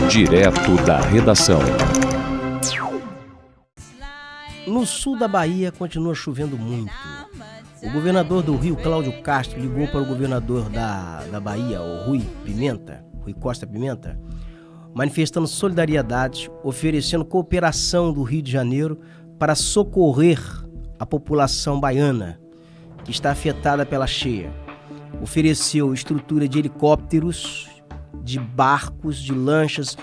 Direto da redação. No sul da Bahia continua chovendo muito. O governador do Rio, Cláudio Castro, ligou para o governador da Bahia, o Rui Costa Pimenta, manifestando solidariedade, oferecendo cooperação do Rio de Janeiro para socorrer a população baiana que está afetada pela cheia. Ofereceu estrutura de helicópteros, de barcos, de lanchas,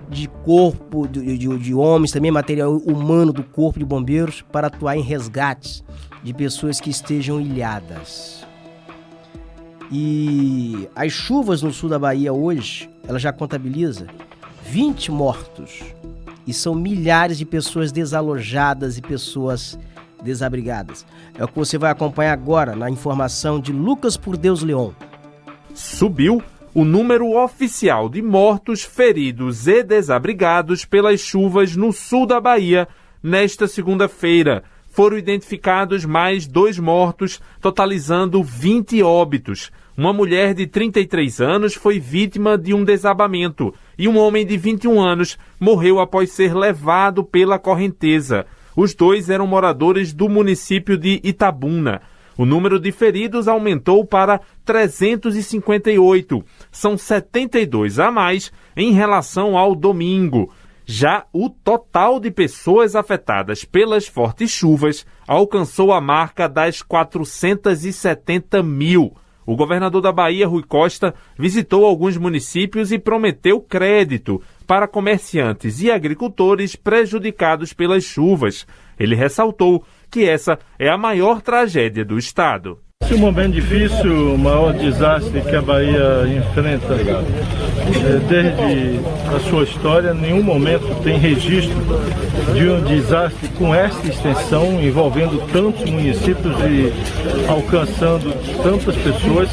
de corpo de homens, também material humano do corpo de bombeiros para atuar em resgates de pessoas que estejam ilhadas. E as chuvas no sul da Bahia hoje, ela já contabiliza 20 mortos e são milhares de pessoas desalojadas e pessoas desabrigadas. É o que você vai acompanhar agora na informação de Lucas Por Deus Leon. Subiu o número oficial de mortos, feridos e desabrigados pelas chuvas no sul da Bahia nesta segunda-feira. Foram identificados mais 2 mortos, totalizando 20 óbitos. Uma mulher de 33 anos foi vítima de um desabamento e um homem de 21 anos morreu após ser levado pela correnteza. Os 2 eram moradores do município de Itabuna. O número de feridos aumentou para 358. São 72 a mais em relação ao domingo. Já o total de pessoas afetadas pelas fortes chuvas alcançou a marca das 470 mil. O governador da Bahia, Rui Costa, visitou alguns municípios e prometeu crédito para comerciantes e agricultores prejudicados pelas chuvas. Ele ressaltou que essa é a maior tragédia do estado. Esse momento difícil, o maior desastre que a Bahia enfrenta desde a sua história, em nenhum momento tem registro de um desastre com esta extensão, envolvendo tantos municípios e alcançando tantas pessoas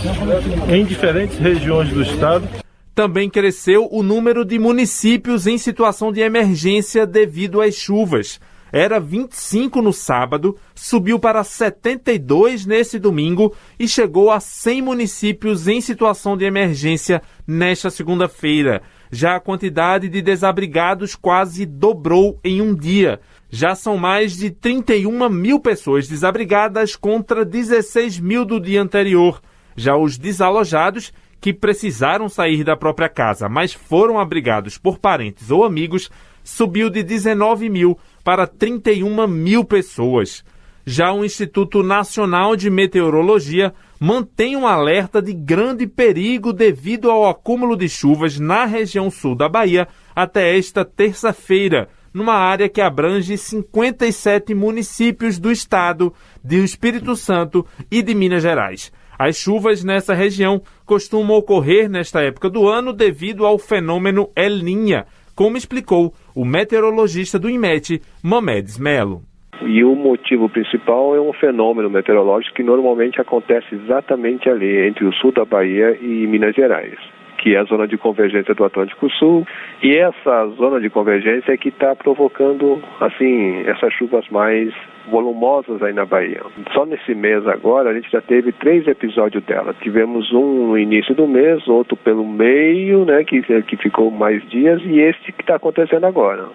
em diferentes regiões do estado. Também cresceu o número de municípios em situação de emergência devido às chuvas. Era 25 no sábado, subiu para 72 nesse domingo e chegou a 100 municípios em situação de emergência nesta segunda-feira. Já a quantidade de desabrigados quase dobrou em um dia. Já são mais de 31 mil pessoas desabrigadas contra 16 mil do dia anterior. Já os desalojados, que precisaram sair da própria casa, mas foram abrigados por parentes ou amigos, subiu de 19 mil para 31 mil pessoas. Já o Instituto Nacional de Meteorologia mantém um alerta de grande perigo devido ao acúmulo de chuvas na região sul da Bahia até esta terça-feira, numa área que abrange 57 municípios do estado, do Espírito Santo e de Minas Gerais. As chuvas nessa região costumam ocorrer nesta época do ano devido ao fenômeno El Niño, como explicou o meteorologista do INMET, Mamedes Melo. E o motivo principal é um fenômeno meteorológico que normalmente acontece exatamente ali, entre o sul da Bahia e Minas Gerais, que é a zona de convergência do Atlântico Sul. E essa zona de convergência é que está provocando, assim, essas chuvas mais volumosas aí na Bahia. Só nesse mês agora, a gente já teve 3 episódios dela. Tivemos um no início do mês, outro pelo meio, né, que ficou mais dias, e este que está acontecendo agora.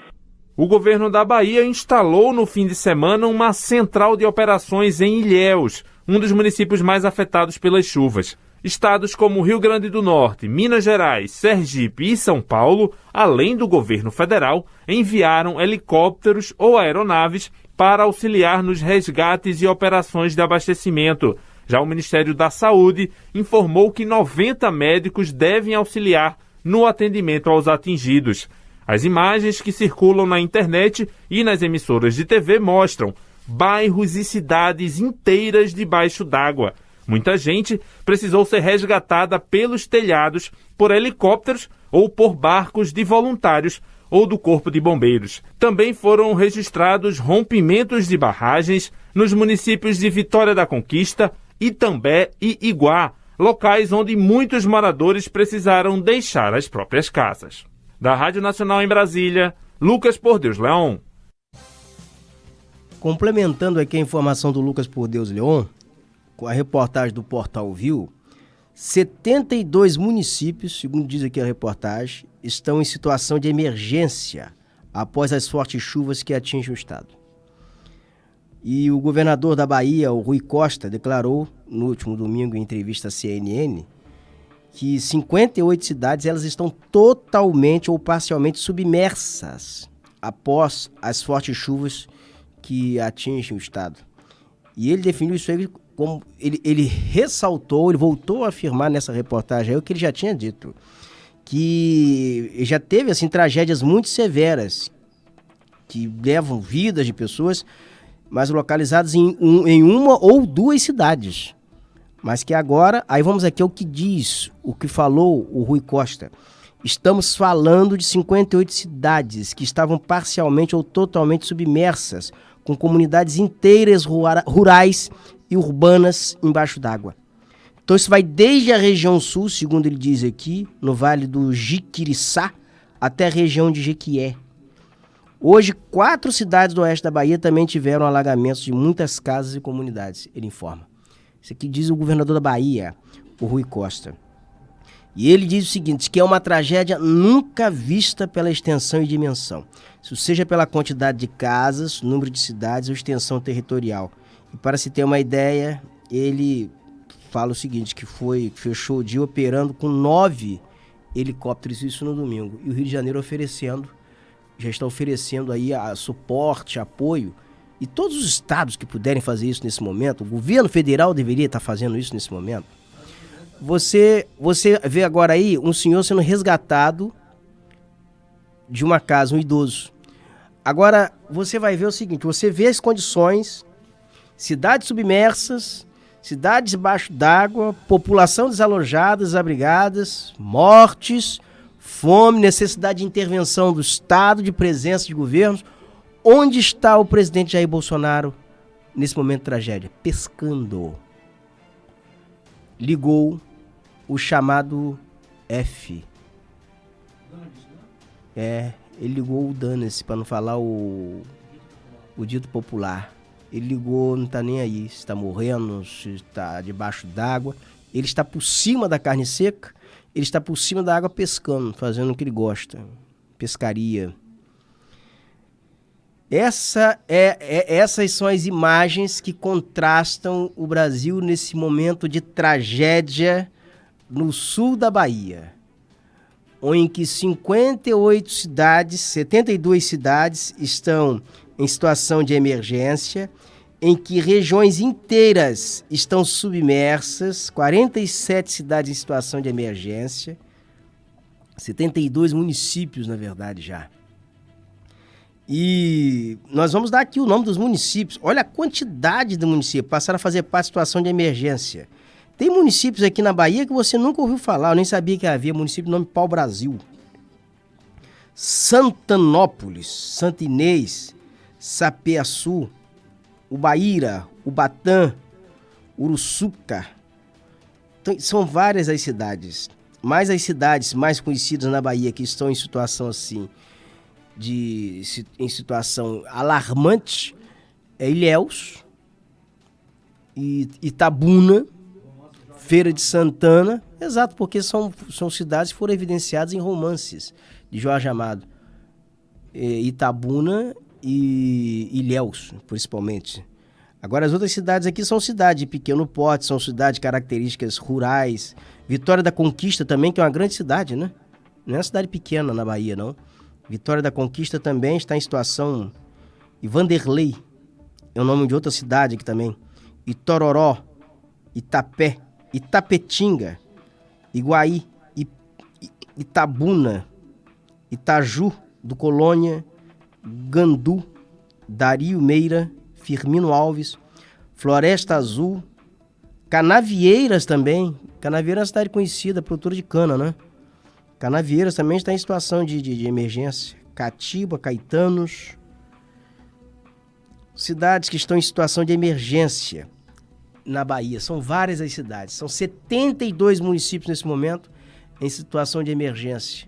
O governo da Bahia instalou no fim de semana uma central de operações em Ilhéus, um dos municípios mais afetados pelas chuvas. Estados como Rio Grande do Norte, Minas Gerais, Sergipe e São Paulo, além do governo federal, enviaram helicópteros ou aeronaves para auxiliar nos resgates e operações de abastecimento. Já o Ministério da Saúde informou que 90 médicos devem auxiliar no atendimento aos atingidos. As imagens que circulam na internet e nas emissoras de TV mostram bairros e cidades inteiras debaixo d'água. Muita gente precisou ser resgatada pelos telhados, por helicópteros ou por barcos de voluntários ou do Corpo de Bombeiros. Também foram registrados rompimentos de barragens nos municípios de Vitória da Conquista, Itambé e Iguá, locais onde muitos moradores precisaram deixar as próprias casas. Da Rádio Nacional em Brasília, Lucas Por Deus Leon. Complementando aqui a informação do Lucas Por Deus Leon, com a reportagem do Portal Viu, 72 municípios, segundo diz aqui a reportagem, estão em situação de emergência após as fortes chuvas que atingem o estado. E o governador da Bahia, o Rui Costa, declarou no último domingo em entrevista à CNN que 58 cidades elas estão totalmente ou parcialmente submersas após as fortes chuvas que atingem o estado. E ele definiu isso aí como ele ressaltou, ele voltou a afirmar nessa reportagem aí o que ele já tinha dito, que já teve assim tragédias muito severas que levam vidas de pessoas, mas localizadas em uma ou duas cidades. Mas que agora, aí vamos aqui ao que diz, o que falou o Rui Costa. Estamos falando de 58 cidades que estavam parcialmente ou totalmente submersas, com comunidades inteiras rurais e urbanas embaixo d'água. Então isso vai desde a região sul, segundo ele diz aqui, no Vale do Jiquiriçá, até a região de Jequié. Hoje, 4 cidades do oeste da Bahia também tiveram alagamentos de muitas casas e comunidades, ele informa. Isso aqui diz o governador da Bahia, o Rui Costa. E ele diz o seguinte, que é uma tragédia nunca vista pela extensão e dimensão. Isso seja pela quantidade de casas, número de cidades ou extensão territorial. E para se ter uma ideia, ele fala o seguinte, que fechou o dia operando com 9 helicópteros, isso no domingo. E o Rio de Janeiro já está oferecendo aí suporte, apoio. E todos os estados que puderem fazer isso nesse momento, o governo federal deveria estar fazendo isso nesse momento. Você vê agora aí um senhor sendo resgatado de uma casa, um idoso. Agora, você vai ver o seguinte, você vê as condições, cidades submersas, cidades debaixo d'água, população desalojada, desabrigadas, mortes, fome, necessidade de intervenção do Estado, de presença de governos. Onde está o presidente Jair Bolsonaro nesse momento de tragédia? Pescando. Ligou o chamado F. Ele ligou o dane-se, para não falar o dito popular. Ele ligou, não está nem aí, se está morrendo, se está debaixo d'água. Ele está por cima da carne seca, ele está por cima da água pescando, fazendo o que ele gosta. Pescaria. Essas são as imagens que contrastam o Brasil nesse momento de tragédia no sul da Bahia, em que 58 cidades, 72 cidades estão em situação de emergência, em que regiões inteiras estão submersas, 47 cidades em situação de emergência, 72 municípios, na verdade, já. E nós vamos dar aqui o nome dos municípios. Olha a quantidade de municípios passaram a fazer parte da situação de emergência. Tem municípios aqui na Bahia que você nunca ouviu falar, eu nem sabia que havia município de nome Pau-Brasil. Santanópolis, Santa Inês, Sapeaçu, Ubaíra, Ubatã, Uruçuca. Então, são várias as cidades. Mas as cidades mais conhecidas na Bahia que estão em situação assim, em situação alarmante, é Ilhéus, Itabuna, Feira de Santana, exato, porque são cidades que foram evidenciadas em romances de Jorge Amado. Itabuna e Ilhéus, principalmente. Agora, as outras cidades aqui são cidades de pequeno porte, são cidades de características rurais. Vitória da Conquista também, que é uma grande cidade, né? Não é uma cidade pequena na Bahia, não. Vitória da Conquista também está em situação... E Vanderlei é o nome de outra cidade aqui também. Itororó, Itapé, Itapetinga, Iguaí, Itabuna, Itaju do Colônia, Gandu, Dario Meira, Firmino Alves, Floresta Azul, Canavieiras também. Canavieiras é uma cidade conhecida, produtora de cana, né? Canavieiras também está em situação de emergência. Catiba, Caetanos. Cidades que estão em situação de emergência na Bahia. São várias as cidades. São 72 municípios nesse momento em situação de emergência.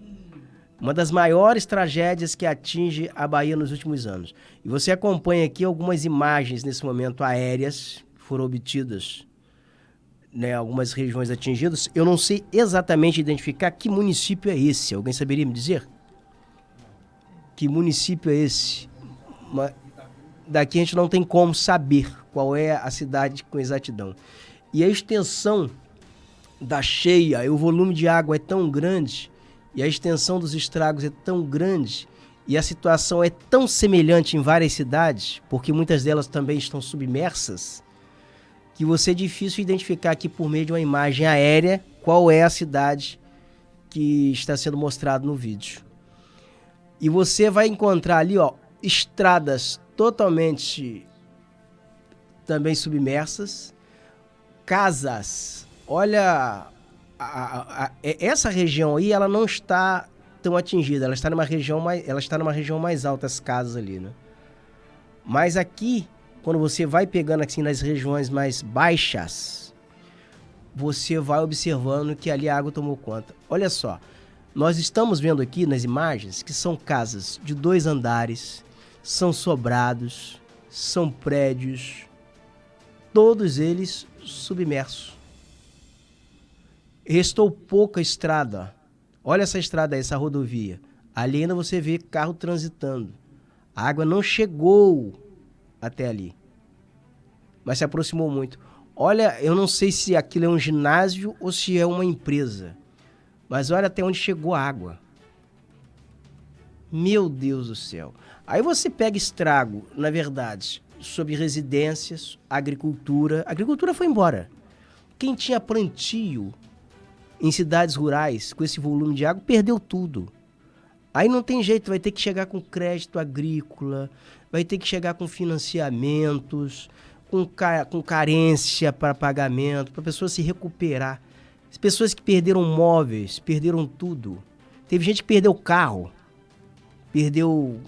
Uma das maiores tragédias que atinge a Bahia nos últimos anos. E você acompanha aqui algumas imagens nesse momento aéreas que foram obtidas né, algumas regiões atingidas. Eu não sei exatamente identificar que município é esse. Alguém saberia me dizer? Que município é esse? Daqui a gente não tem como saber qual é a cidade com exatidão. E a extensão da cheia, e o volume de água é tão grande, e a extensão dos estragos é tão grande, e a situação é tão semelhante em várias cidades, porque muitas delas também estão submersas, que você é difícil identificar aqui por meio de uma imagem aérea qual é a cidade que está sendo mostrada no vídeo. E você vai encontrar ali, ó, estradas totalmente também submersas, casas. Olha, essa região aí, ela não está tão atingida, ela está numa região mais alta, as casas ali, né? Mas aqui, quando você vai pegando assim nas regiões mais baixas, você vai observando que ali a água tomou conta. Olha só, nós estamos vendo aqui nas imagens que são casas de 2 andares, são sobrados, são prédios, todos eles submersos. Restou pouca estrada. Olha essa estrada aí, essa rodovia. Ali ainda você vê carro transitando. A água não chegou até ali, mas se aproximou muito. Olha, eu não sei se aquilo é um ginásio ou se é uma empresa, mas olha até onde chegou a água. Meu Deus do céu. Aí você pega estrago, na verdade, sobre residências, agricultura. A agricultura foi embora. Quem tinha plantio em cidades rurais com esse volume de água perdeu tudo. Aí não tem jeito, vai ter que chegar com crédito agrícola, vai ter que chegar com financiamentos, com carência para pagamento, para a pessoa se recuperar. As pessoas que perderam móveis, perderam tudo. Teve gente que perdeu o carro, perdeu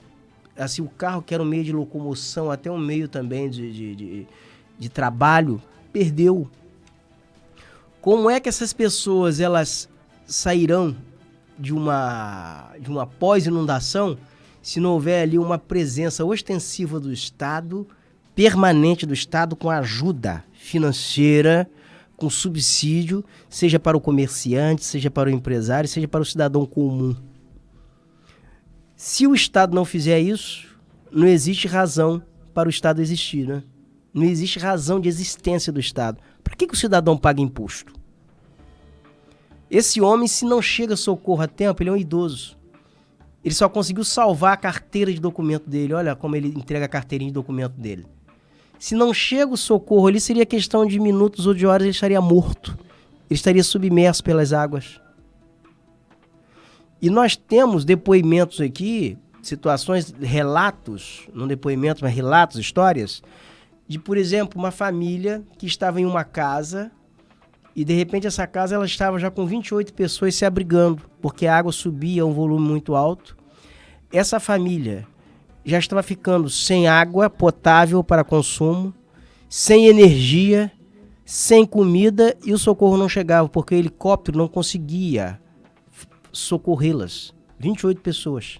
assim, o carro que era um meio de locomoção, até um meio também de trabalho, perdeu. Como é que essas pessoas elas sairão de uma pós-inundação se não houver ali uma presença ostensiva do Estado, permanente do Estado, com ajuda financeira, com subsídio, seja para o comerciante, seja para o empresário, seja para o cidadão comum? Se o Estado não fizer isso, não existe razão para o Estado existir, né? Não existe razão de existência do Estado. Por que o cidadão paga imposto? Esse homem, se não chega socorro a tempo, ele é um idoso. Ele só conseguiu salvar a carteira de documento dele. Olha como ele entrega a carteirinha de documento dele. Se não chega o socorro ali, seria questão de minutos ou de horas, ele estaria morto. Ele estaria submerso pelas águas. E nós temos depoimentos aqui, situações, relatos, não depoimentos, mas relatos, histórias, de, por exemplo, uma família que estava em uma casa e, de repente, essa casa ela estava já com 28 pessoas se abrigando, porque a água subia a um volume muito alto. Essa família já estava ficando sem água potável para consumo, sem energia, sem comida, e o socorro não chegava, porque o helicóptero não conseguia socorrê-las. 28 pessoas.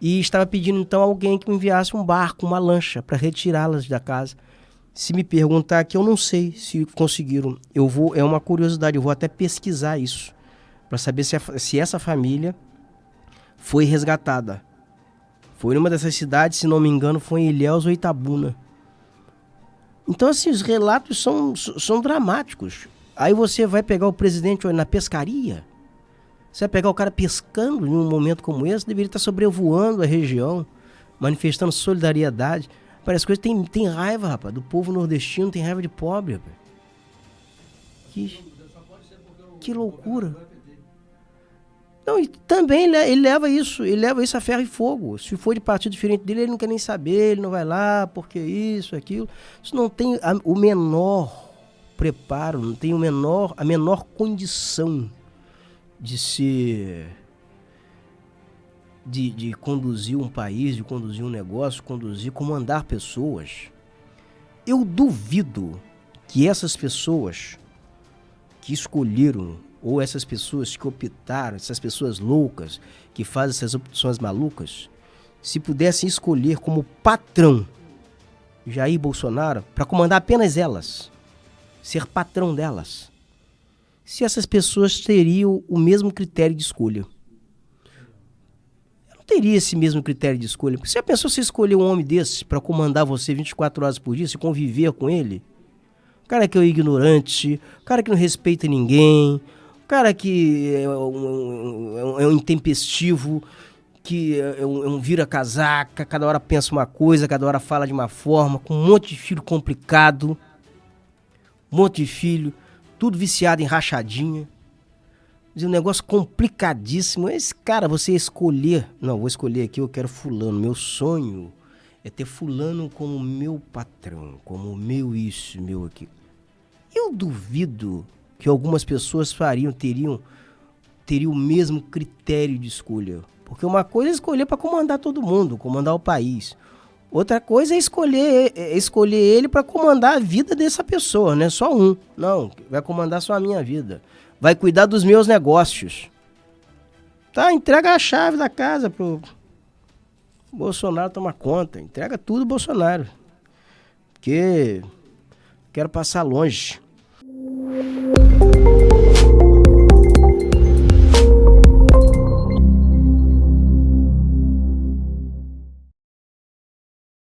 E estava pedindo então a alguém que me enviasse um barco, uma lancha, para retirá-las da casa. Se me perguntar aqui, eu não sei se conseguiram. É uma curiosidade, eu vou até pesquisar isso, para saber se essa família foi resgatada. Foi numa dessas cidades, se não me engano, foi em Ilhéus ou Itabuna. Então, assim, os relatos são dramáticos. Aí você vai pegar o presidente na pescaria. Você vai pegar o cara pescando em um momento como esse, deveria estar sobrevoando a região, manifestando solidariedade. Parece que tem raiva, rapaz, do povo nordestino, tem raiva de pobre, rapaz. Que loucura. Não, e também ele leva isso a ferro e fogo. Se for de partido diferente dele, ele não quer nem saber, ele não vai lá, porque isso, aquilo. Isso não tem o menor preparo, não tem a menor condição de conduzir um país, de conduzir um negócio, comandar pessoas. Eu duvido que essas pessoas que escolheram, ou essas pessoas que optaram, essas pessoas loucas que fazem essas opções malucas, se pudessem escolher como patrão Jair Bolsonaro para comandar apenas elas, ser patrão delas, se essas pessoas teriam o mesmo critério de escolha. Eu não teria esse mesmo critério de escolha. Porque se a pessoa se escolher um homem desses para comandar você 24 horas por dia, se conviver com ele, o cara que é ignorante, o cara que não respeita ninguém, o cara que é um intempestivo, que é um vira-casaca, cada hora pensa uma coisa, cada hora fala de uma forma, com um monte de filho complicado, um monte de filho, tudo viciado em rachadinha. Um negócio complicadíssimo. Esse cara, você escolher... Não, vou escolher aqui, eu quero fulano. Meu sonho é ter fulano como meu patrão, como meu isso, meu aquilo. Eu duvido que algumas pessoas teriam o mesmo critério de escolha. Porque uma coisa é escolher para comandar todo mundo, comandar o país. Outra coisa é escolher ele para comandar a vida dessa pessoa, não é só um. Não, vai comandar só a minha vida. Vai cuidar dos meus negócios. Tá, entrega a chave da casa pro Bolsonaro tomar conta. Entrega tudo Bolsonaro. Porque quero passar longe.